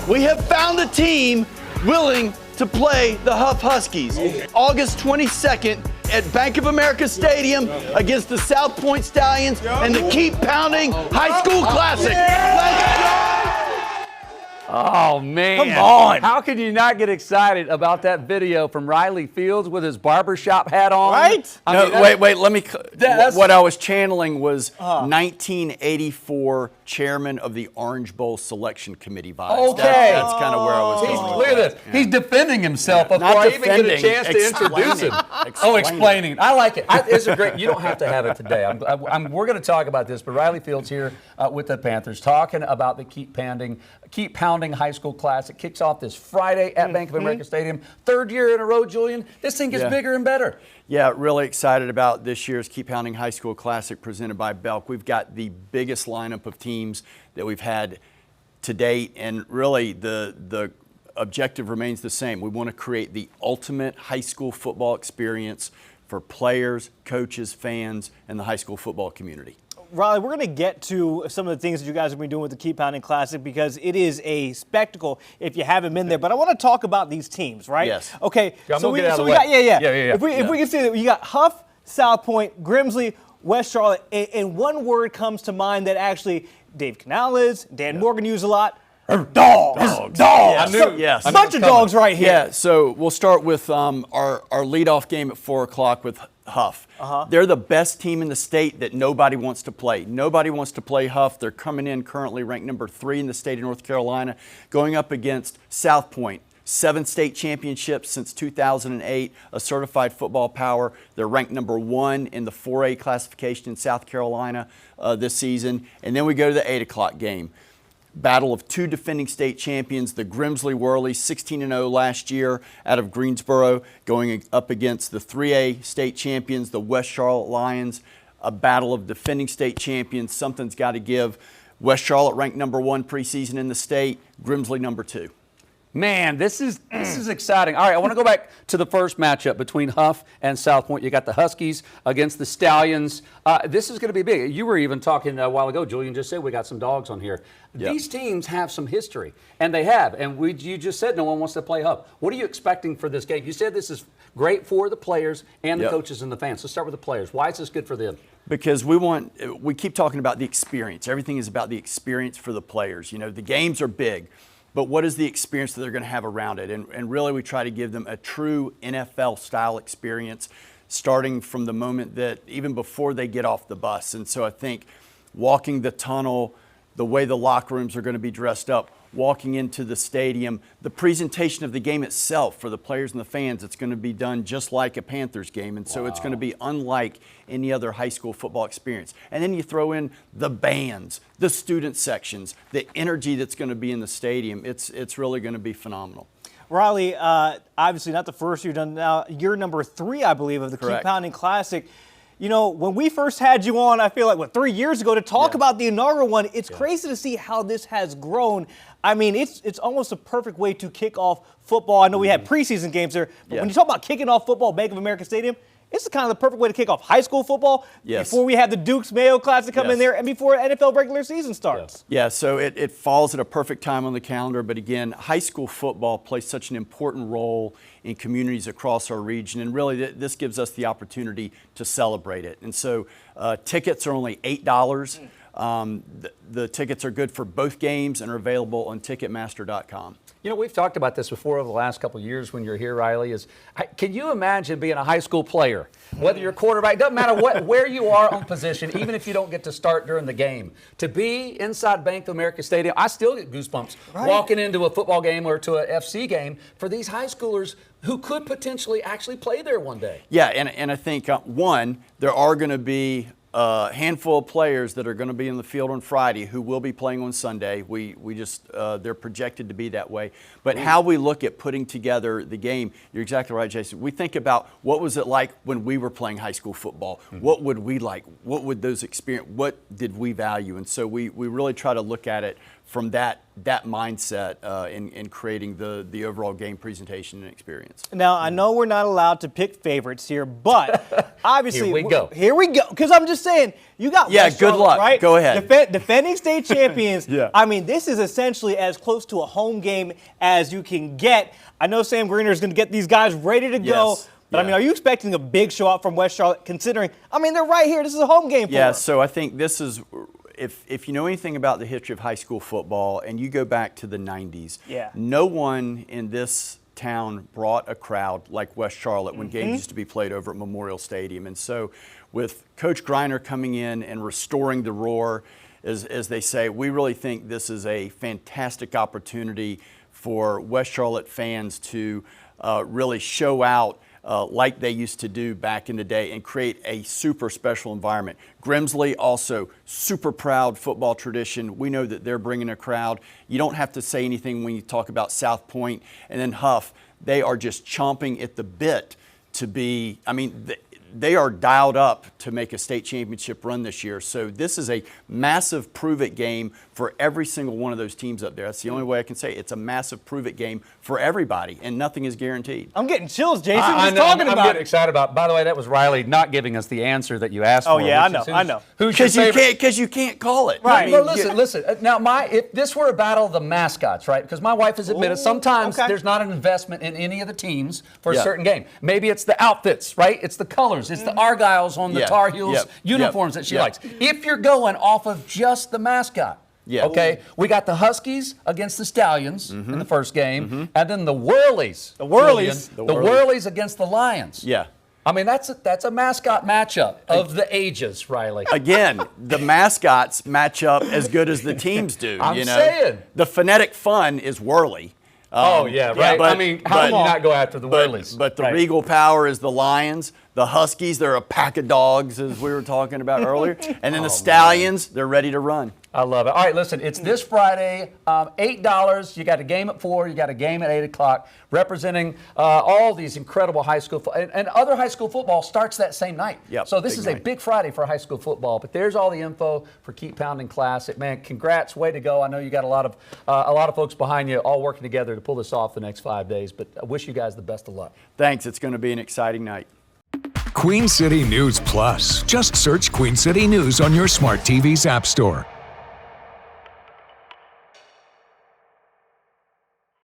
We have found a team willing to play the Huff Huskies. August 22nd at Bank of America Stadium against the South Point Stallions and the Keep Pounding High School Classic. Let's go! Oh, man. Come on. How could you not get excited about that video from Riley Fields with his barbershop hat on? Right? Wait, let me. What I was channeling was 1984 chairman of the Orange Bowl selection committee vibes. Okay. That's kind of where I was going. Look at this. Yeah. He's defending himself before Not I even get a defending, chance to introduce him. Explaining. I like it. It's a great. You don't have to have it today. We're going to talk about this, but Riley Fields here with the Panthers talking about the Keep Pounding High School Classic. Kicks off this Friday at Bank of America Stadium. Third year in a row, Julian. This thing gets bigger and better. Yeah, really excited about this year's Keep Pounding High School Classic presented by Belk. We've got the biggest lineup of teams that we've had to date, and really the objective remains the same. We want to create the ultimate high school football experience for players, coaches, fans, and the high school football community. Riley, we're going to get to some of the things that you guys have been doing with the Keep Pounding Classic because it is a spectacle if you haven't been there. But I want to talk about these teams, right? Yes. Okay. Yeah, so we got, If we can see that you got Huff, South Point, Grimsley, West Charlotte, and one word comes to mind that actually Dave Canales, Dan Morgan use a lot. Dogs. Yes. A bunch of dogs right here. Yeah, so we'll start with our leadoff game at 4 o'clock with Huff. They're the best team in the state that nobody wants to play. Nobody wants to play Huff. They're coming in currently ranked number 3 in the state of North Carolina, going up against South Point. 7 state championships since 2008, a certified football power. They're ranked number 1 in the 4A classification in South Carolina this season. And then we go to the 8 o'clock game. Battle of 2 defending state champions, the Grimsley Whirlies, 16-0 last year out of Greensboro, going up against the 3A state champions, the West Charlotte Lions. A battle of defending state champions. Something's got to give. West Charlotte ranked number 1 preseason in the state, Grimsley number 2. Man, this is exciting. All right, I want to go back to the first matchup between Huff and South Point. You got the Huskies against the Stallions. This is going to be big. You were even talking a while ago, Julian just said we got some dogs on here. Yep. These teams have some history, and they have. And you just said no one wants to play Huff. What are you expecting for this game? You said this is great for the players and the coaches and the fans. Let's start with the players. Why is this good for them? Because we keep talking about the experience. Everything is about the experience for the players. You know, the games are big. But what is the experience that they're going to have around it? And really, we try to give them a true NFL-style experience, starting from the moment that even before they get off the bus. And so I think walking the tunnel, the way the locker rooms are going to be dressed up, walking into the stadium, the presentation of the game itself for the players and the fans, it's going to be done just like a Panthers game. And so it's going to be unlike any other high school football experience. And then you throw in the bands, the student sections, the energy that's going to be in the stadium. It's really going to be phenomenal. Riley, obviously not the first you've done now. You're number 3, I believe, of the Keep Pounding Classic. You know, when we first had you on, I feel like, 3 years ago to talk about the inaugural one, it's crazy to see how this has grown. I mean, it's almost a perfect way to kick off football. I know we had preseason games there, but when you talk about kicking off football at Bank of America Stadium, this is kind of the perfect way to kick off high school football before we have the Dukes Mayo Classic come in there and before NFL regular season starts. Yeah, so it falls at a perfect time on the calendar. But again, high school football plays such an important role in communities across our region. And really, this gives us the opportunity to celebrate it. And so tickets are only $8. The tickets are good for both games and are available on Ticketmaster.com. You know, we've talked about this before over the last couple of years when you're here, Riley. Can you imagine being a high school player, whether you're quarterback, doesn't matter where you are on position, even if you don't get to start during the game, to be inside Bank of America Stadium, I still get goosebumps walking into a football game or to a FC game for these high schoolers who could potentially actually play there one day. Yeah, and I think, there are going to be a handful of players that are going to be in the field on Friday who will be playing on Sunday. They're projected to be that way. But how we look at putting together the game, you're exactly right, Jason. We think about what was it like when we were playing high school football? What would we like? What would those experience? What did we value? And so we really try to look at it from that mindset in creating the overall game presentation and experience. Now, I know we're not allowed to pick favorites here, but obviously, Here we go. Here we go. Because I'm just saying, you got West good Charlotte, luck. right? Go ahead. Defending state champions. Yeah. I mean, this is essentially as close to a home game as you can get. I know Sam Greener is going to get these guys ready to go. Yes. But, I mean, are you expecting a big show out from West Charlotte, considering, I mean, they're right here. This is a home game for Yeah, them. so I think this is, if you know anything about the history of high school football and you go back to the 90s, no one in this town brought a crowd like West Charlotte when games used to be played over at Memorial Stadium. And so with Coach Griner coming in and restoring the roar, as they say, we really think this is a fantastic opportunity for West Charlotte fans to really show out like they used to do back in the day and create a super special environment. Grimsley also super proud football tradition. We know that they're bringing a crowd. You don't have to say anything when you talk about South Point and then Huff. They are just chomping at the bit to be, I mean, they are dialed up to make a state championship run this year. So this is a massive prove-it game for every single one of those teams up there. That's the only way I can say it. It's a massive prove-it game for everybody, and nothing is guaranteed. I'm getting chills, Jason. I'm getting excited about it. By the way, that was Riley not giving us the answer that you asked for. Oh, yeah, I know. Who's your favorite? Because you can't call it. Right. I mean, Well, listen. Now, if this were a battle of the mascots, right? Because my wife has admitted sometimes there's not an investment in any of the teams for a certain game. Maybe it's the outfits, right? It's the colors. It's the Argyles on the Tar Heels uniforms that she likes. If you're going off of just the mascot, okay, we got the Huskies against the Stallions in the first game, and then the Whirlies. The Whirlies. The Whirlies against the Lions. Yeah. I mean, that's a mascot matchup of the ages, Riley. Again, the mascots match up as good as the teams do. I'm saying. The phonetic fun is Whirly. Oh, yeah, right. But, I mean, how can you not go after the Whirlies? But the Regal Power is the Lions. The Huskies, they're a pack of dogs, as we were talking about earlier. And then the Stallions, they're ready to run. I love it. All right, listen, it's this Friday, $8. You got a game at 4, you got a game at 8 o'clock, representing all these incredible high school and other high school football starts that same night. Yep, so this is a big Friday for high school football. But there's all the info for Keep Pounding Classic. Man, congrats, way to go. I know you got a lot of folks behind you all working together to pull this off the next 5 days. But I wish you guys the best of luck. Thanks. It's going to be an exciting night. Queen City News Plus. Just search Queen City News on your smart TV's app store.